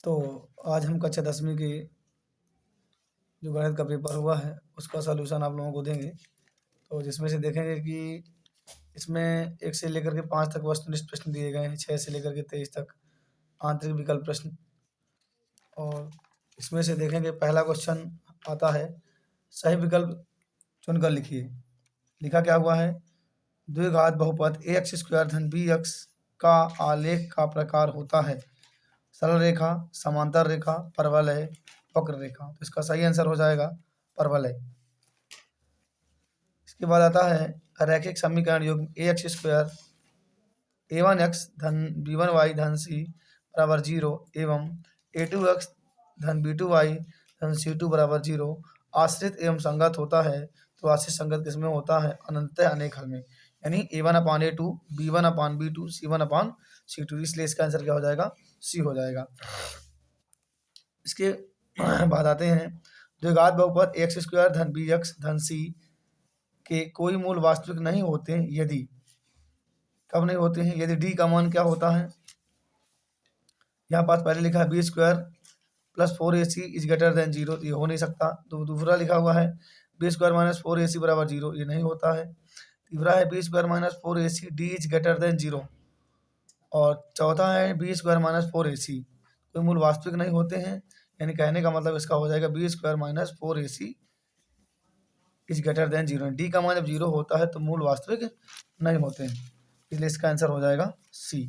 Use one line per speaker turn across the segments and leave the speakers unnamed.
तो आज हम कक्षा 10वीं की जो गणित का पेपर हुआ है उसका सॉल्यूशन आप लोगों को देंगे। तो जिसमें से देखेंगे कि इसमें 1 से लेकर के 5 तक वस्तुनिष्ठ प्रश्न दिए गए हैं, 6 से लेकर के 23 तक आंतरिक विकल्प प्रश्न। और इसमें से देखेंगे पहला क्वेश्चन आता है, सही विकल्प चुनकर लिखिए। लिखा क्या हुआ है, द्विघात बहुपद ax स्क्वायर धन bx का आलेख का प्रकार होता है सरल रेखा, समांतर रेखा, परवलय, वक्र रेखा। तो इसका सही आंसर हो जाएगा परवलय। इसके बाद आता है रैखिक समीकरण युग्म ax स्क्वायर a1x धन b1y धन c बराबर 0 एवं a2x धन b2y धन c2 बराबर 0 आश्रित एवं संगत होता है। तो आश्रित संगत किसमें होता है, अनंतः अनेक हल में, यानी a1/a2 b1/b2 c1/c2। इसलिए इसका आंसर क्या हो जाएगा, सी हो जाएगा। इसके बाद आते हैं द्विघात बहुपद एक्स स्क्वायर धन बी एक्स धन सी के कोई मूल वास्तविक नहीं होते यदि, कब नहीं होते हैं, यदि डी का मान क्या होता है, यहाँ पास पहले लिखा है B square plus 4ac is greater than 0, ये हो नहीं सकता। तो दूसरा लिखा हुआ है बी स्क्वायर माइनस 4ac बराबर 0, ये नहीं होता है। तीसरा है B square minus 4ac D is greater than 0, और चौथा है बी स्क्वायर माइनस 4ac कोई मूल वास्तविक नहीं होते हैं, यानी कहने का मतलब इसका हो जाएगा B square minus 4ac is greater than 0। D का मान जब 0 होता है तो मूल वास्तविक नहीं होते हैं, इसलिए इसका आंसर हो जाएगा सी।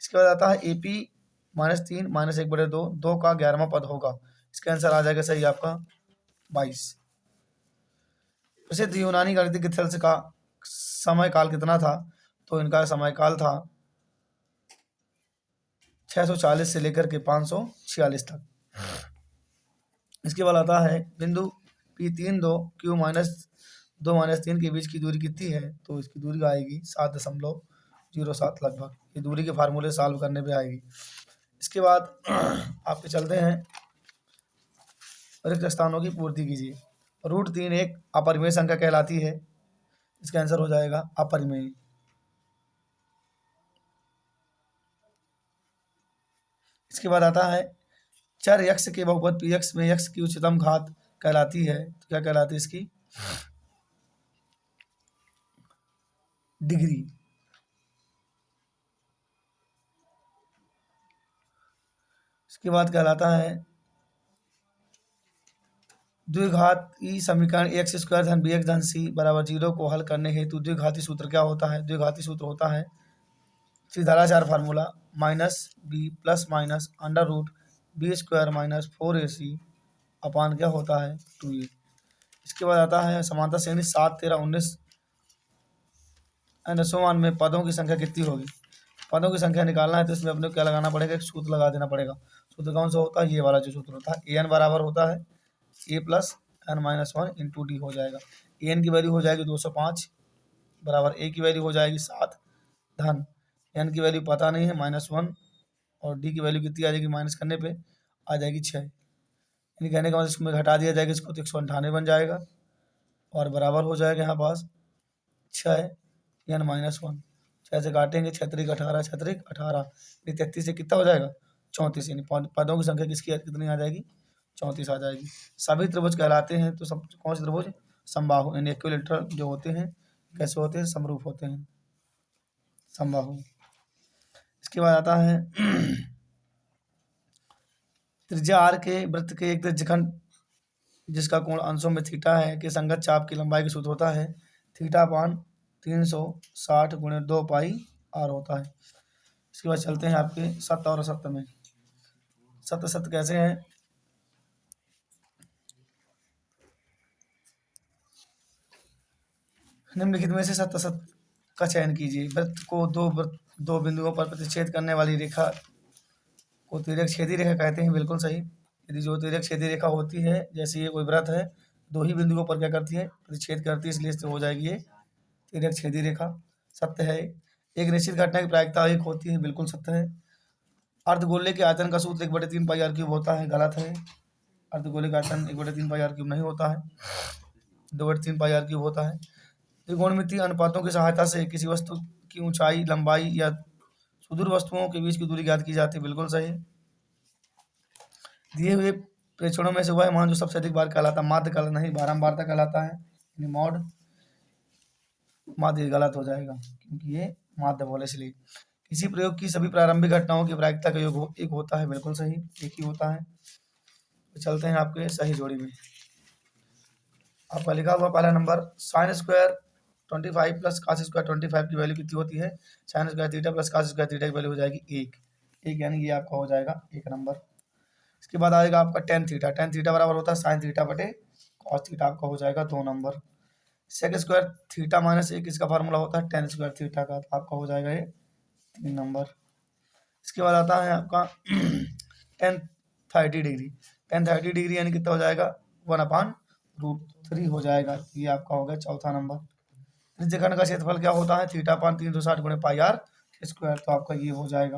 इसके बाद आता है ए पी -3 -1/2 2 का 11वां पद होगा। इसका आंसर आ जाएगा सही आपका 22। प्रसिद्ध यूनानी गणितिक थेल्स का समय काल कितना था, तो इनका समय काल था 640 से लेकर के 546 तक। इसके बाद आता है बिंदु P3 2 Q -2 -3 के बीच की दूरी कितनी है, तो इसकी दूरी आएगी 7.07 लगभग। ये दूरी के फार्मूले सॉल्व करने पे आएगी। इसके बाद आपके चलते हैं रिक्त स्थानों की पूर्ति कीजिए। √3 एक अपरिमेय संख्या कहलाती है, इसका आंसर हो जाएगा अपरिमेय। इसके बाद आता है चर यक्ष के बहुपद px में यक्ष की उच्चतम घात कहलाती है, तो क्या कहलाती है इसकी, डिग्री। इसके बाद कहलाता है द्विघाती समीकरण एक्स स्क्वायर धन बी एक्स धन सी बराबर 0 को हल करने हेतु द्विघाती सूत्र क्या होता है, द्विघाती सूत्र होता है त्रिधाराचार formula -b plus minus under root B square minus 4ac अपान क्या होता है 2a। इसके बाद आता है समांतर श्रेणी 7 13 19 एंड में पदों की संख्या कितनी होगी। पदों की संख्या निकालना है तो इसमें अपने को क्या लगाना पड़ेगा, एक सूत्र लगा देना पड़ेगा। सूत्र कौन सा होता है, ये वाला जो सूत्र होता है, an बराबर होता है a plus n-1 into D हो जाएगा। an की वैल्यू हो जाएगी 205 बराबर a की वैल्यू हो जाएगी 7 धन n की वैल्यू पता नहीं है -1 और d की वैल्यू कितनी आ जाएगी, माइनस करने पे आ जाएगी 6। यानी कहने का मतलब इसमें घटा दिया जाएगा इसको तो 198 बन जाएगा और बराबर हो जाएगा यहाँ पास 6 n-1। 6 से काटेंगे 6 3 18 6 3 18, 33 से कितना हो जाएगा 34, यानी पदों की संख्या किसकी कितनी आ जाएगी 34 आ जाएगी। सभी त्रिभुज कहलाते हैं, तो सब कौन से त्रिभुज, समबाहु, यानी इक्विलैटरल जो होते हैं कैसे होते हैं, समरूप होते हैं, समबाहु। इसके बाद आता है त्रिज्या r के वृत्त के एक त्रिज्यखंड जिसका कोण अंशों में थीटा है के संगत चाप की लंबाई का सूत्र होता है θ/360 × 2 पाई r होता है। इसके बाद चलते हैं आपके सत्य और असत्य में। सत्य सत्य कैसे है, निम्नलिखित में से सत्य सत्य का चयन कीजिए। वृत्त को दो बिंदुओं पर प्रतिच्छेद करने वाली रेखा को तिर्यक छेदी रेखा कहते हैं, बिल्कुल सही। यदि जो तिर्यक छेदी रेखा होती है, जैसे ये कोई वृत्त है, दो ही बिंदुओं पर क्या करती है, प्रतिच्छेद करती है, इसलिए हो जाएगी ये तिर्यक छेदी रेखा, सत्य है। एक निश्चित घटना की प्रायिकता एक होती है, बिल्कुल सत्य है। अर्धगोले के आयतन का सूत्र 1/3 पाई r क्यूब होता है, गलत है। अर्धगोले का आयतन 1/3 पाई r क्यूब नहीं होता है, 2/3 पाई r क्यूब होता है। त्रिकोणमितीय अनुपातों की सहायता से किसी वस्तु की ऊंचाई, लंबाई या सुदूर वस्तुओं के बीच की दूरी ज्ञात की जाती है, बिल्कुल सही। दिए हुए प्रेक्षणों में से वह मान जो सबसे अधिक बार कहलाता माध्य कहलाता नहीं बारंबारता कहलाता है, यानी मॉड माध्य गलत हो जाएगा क्योंकि ये माध्य बोले इसलिए। किसी प्रयोग की सभी प्रारंभिक घटनाओं की प्रायिकता का योग एक होता है, बिल्कुल सही, एक ही होता है। तो चलते हैं आपके सही जोड़ी में। आपका लिखा हुआ पहला number sine square 25 plus cos square 25 की वैल्यू कितनी होती है? Sine square theta plus cos square theta की वैल्यू हो जाएगी एक, यानी ये आपका हो जाएगा एक नंबर। इसके बाद आएगा आपका टेन थीटा बराबर होता है साइन थीटा बटे कॉस थीटा, आपका हो जाएगा 2 number. Sec square theta minus एक इसका फार्मूला होता है टेन स्क्वायर थीटा का, तो आपका हो जाएगा ये 3 नंबर। इसके बाद आता है आपका टेन 30 डिग्री यानी कितना हो जाएगा 1/√3 हो जाएगा, ये आपका हो गया चौथा नंबर। त्रिज्यखंड का क्षेत्रफल क्या होता है? थीटा/360 गुणे पाई आर स्क्वायर, तो आपका ये हो जाएगा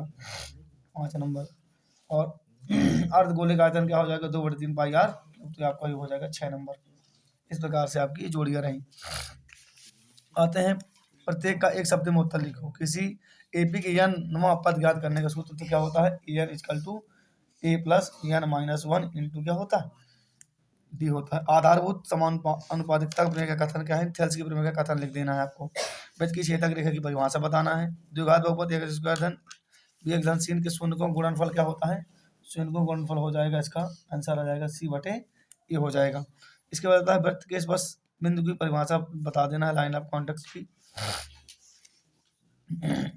5 नंबर। और अर्धगोले का आयतन क्या हो जाएगा 2/3 पाई आर, तो आपका ये हो जाएगा 6 नंबर। इस प्रकार से आपकी जोड़ियां रही। आते हैं प्रत्येक का एक शब्द में उत्तर लिखो। किसी एपी के n नुमा पद ज्ञात करने का सूत्र तो क्या होता है? N equal to A plus N minus 1 into क्या होता है? डी होता है। आधारभूत समान अनुपातिकता प्रमेय का कथन क्या है? थेल्स की प्रमेय का कथन लिख देना है आपको। वृत्त की छेदक रेखा की परिभाषा बताना है। द्विघात बहुपद एक्स स्क्वायर धन बी एक्स धन सी के शून्य का गुणनफल क्या होता है? शून्य का गुणनफल हो जाएगा, इसका आंसर आ जाएगा सी बटे ए हो जाएगा। इसके बाद आता है वृत्त के बस बिंदु की परिभाषा बता देना है, लाइन ऑफ कॉन्टेक्स्ट की।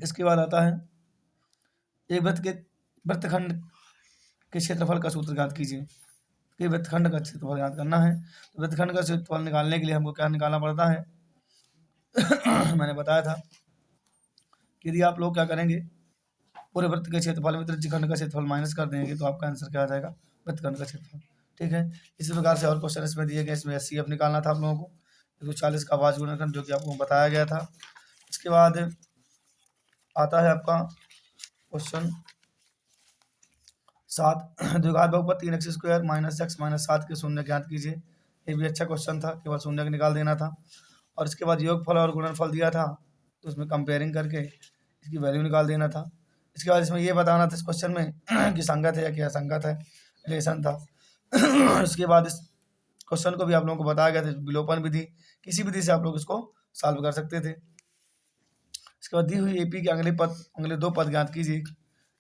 इसके बाद आता है एक वृत्तखंड के क्षेत्रफल का सूत्र ज्ञात कीजिए। कि वृत्तखंड का क्षेत्रफल ज्ञात करना है, तो वृत्तखंड का क्षेत्रफल निकालने के लिए हमको क्या निकालना पड़ता है? मैंने बताया था कि यदि आप लोग क्या करेंगे पूरे वृत्त के क्षेत्रफल में त्रिज्यखंड का क्षेत्रफल माइनस कर देंगे तो आपका आंसर क्या आ जाएगा? वृत्तखंड का क्षेत्रफल। ठीक है, इसी प्रकार से और क्वेश्चन इसमें दिए गए, इसमें SCF निकालना था आप लोगों को 140 का अभाज्य गुणनखंड जो कि आपको बताया गया था। इसके बाद आता है आपका क्वेश्चन 7 द्विघात बहुपद 3x square minus x minus 7 के शून्य ज्ञात कीजिए। ये भी अच्छा क्वेश्चन था, केवल शून्य का निकाल देना था। और इसके बाद योगफल और गुणनफल दिया था, तो उसमें कंपेयरिंग करके इसकी वैल्यू निकाल देना था। इसके बाद इसमें ये बताना था इस क्वेश्चन में कि संगत है या क्या असंगत है, रिलेशन था। इसके बाद इस क्वेश्चन को भी आप लोगों को बताया गया था विलोपन विधि, किसी विधि से आप लोग इसको सॉल्व कर सकते थे। इसके बाद दी हुई एपी के अगले 2 पद ज्ञात कीजिए।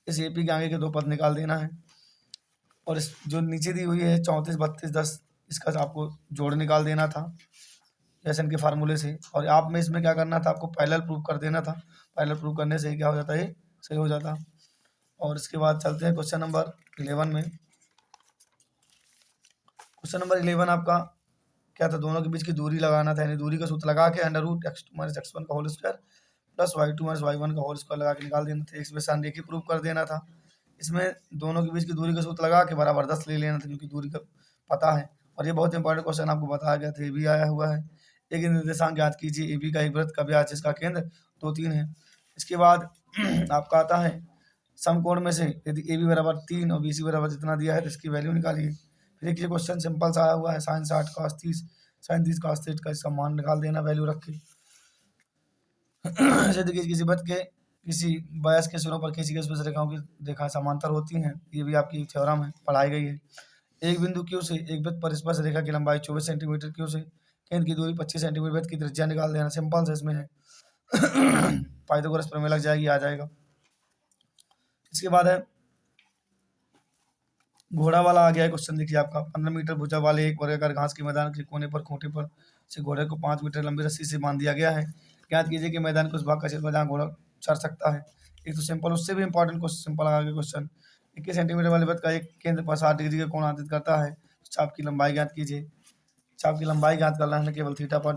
इस एपी के आगे के 2 पद निकाल देना है। और इस जो नीचे दी हुई है 34 32 10 इसका आपको जोड़ निकाल देना था जैसन के फार्मूले से। और आप में इसमें क्या करना था? आपको पैरेलल प्रूव कर देना था। पैरेलल प्रूव करने से ही क्या हो जाता है? सही हो जाता। और इसके बाद चलते हैं क्वेश्चन नंबर 11 में। क्वेश्चन नंबर 11 आपका क्या था? दोनों के बीच की दूरी लगाना था, यानी दूरी का सूत्र लगा के √x2 - x1 का whole square plus y2 - y1 का होल स्क्वायर लगा के निकाल देना था। इसमें संरेखी प्रूव कर देना था। इसमें दोनों के बीच की दूरी का सूत्र लगा के बराबर 10 ले लेना था, क्योंकि दूरी का पता है। और ये बहुत इंपॉर्टेंट क्वेश्चन आपको बताया गया था, ये भी आया हुआ है। एक निर्देशांक ज्ञात कीजिए ए बी का एक वृत्त का व्यास जिसका केंद्र 2 3 है। इसके बाद आपका आता है समकोण में से यदि ए बी बराबर 3 और बी सी बराबर जितना दिया है तो इसकी वैल्यू निकालिए। फिर एक ये क्वेश्चन सिंपल सा आया हुआ है साइन 60 cos 30 साइन 30 cos 30 का इसका मान निकाल देना वैल्यू रख के। यदि किसी वृत्त के किसी व्यास के सिरों पर खींची गई स्पर्श रेखाओं की रेखा समांतर होती हैं, ये भी आपकी थ्योरम है, पढ़ाई गई है। एक बिंदु Q से एक वृत्त पर स्पर्श रेखा की लंबाई 24 सेंटीमीटर Q से केंद्र की दूरी 25 सेंटीमीटर, वृत्त की त्रिज्या निकाल देना। सिंपल से इसमें है पाइथागोरस प्रमेय लग जाएगी, आ जाएगा। इसके बाद है घोड़ा वाला आ गया है क्वेश्चन, देखिए आपका 15 मीटर भुजा वाले एक वर्गाकार घास के मैदान के कोने पर खूंटे पर से घोड़े को 5 मीटर लंबी रस्सी से बांध दिया गया है। ज्ञात कीजिए कि मैदान के उस भाग का क्षेत्र जहाँ घोड़ा चढ़ सकता है। एक तो सिंपल, उससे भी इंपॉर्टेंट क्वेश्चन सिंपल आ गया क्वेश्चन। 21 सेंटीमीटर वाले वृत्त का एक केंद्र पर 60 डिग्री का कोण आंतरित करता है। चाप की लंबाई ज्ञात कीजिए। चाप की लंबाई ज्ञात करना है, केवल थीटा पर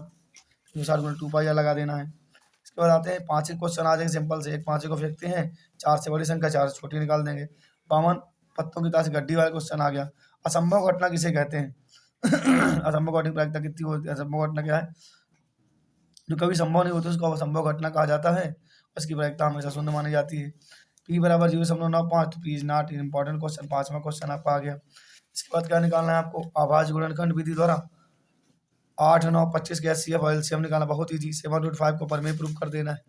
2 पाई लगा देना है। इसके बाद आते हैं 5 क्वेश्चन आ जाएंगे सिंपल से। एक 5 को फेंकते हैं, 4 से बड़ी संख्या 4 से छोटी निकाल देंगे। 52 पत्तों की ताश गड्डी वाला क्वेश्चन आ गया। असंभव घटना किसे कहते हैं? असंभव घटना की प्रायिकता कितनी होती है? असंभव घटना क्या है? जो कभी संभव नहीं होती उसको असंभव घटना कहा जाता है। उसकी प्रायिकता हमेशा शून्य मानी जाती है। पी बराबर 0.95, तो P is not important question. 5वां क्वेश्चन आपका आ गया। इसके बाद क्या निकालना है आपको? अभाज्य गुणनखंड विधि द्वारा 8 9 25 के एचसीएफ और एलसीएम निकालना बहुत ईजी। 7/5 को प्रमेय प्रूव कर देना है।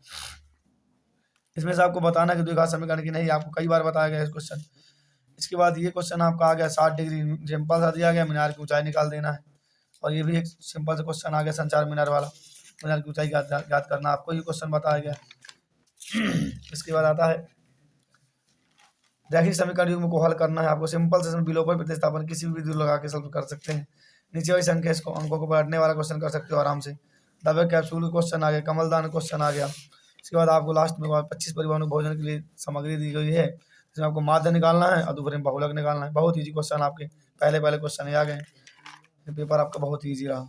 इसमें से आपको बताना कि द्विघात समीकरण की नहीं, आपको कई बार बताया गया है इस क्वेश्चन। इसके बाद ये क्वेश्चन आपका आ गया 60 डिग्री सिंपल सा दिया गया, मीनार की ऊंचाई निकाल देना है। और ये भी एक सिंपल सा क्वेश्चन आ गया संचार मीनार वाला, मीनार की ऊंचाई ज्ञात करना, आपको ये क्वेश्चन बताया गया। इसके बाद आता है रैखिक समीकरण युग्म को हल करना है आपको। सिंपल से विलोपन प्रतिस्थापन किसी भी विधि लगा के सॉल्व कर सकते हैं। नीचे वाली संख्या इसको अंकों को पलटने वाला क्वेश्चन कर सकते हो आराम से। दबे कैप्सूल क्वेश्चन आ गया, कमलदान क्वेश्चन आ गया। इसके बाद आपको लास्ट में 25 परिवारों भोजन के लिए सामग्री दी गई है, इसमें आपको माध्य निकालना है और दूसरे में बहुलक निकालना है। बहुत ईजी क्वेश्चन आपके पहले क्वेश्चन आ गए, पेपर आपका बहुत ईजी रहा।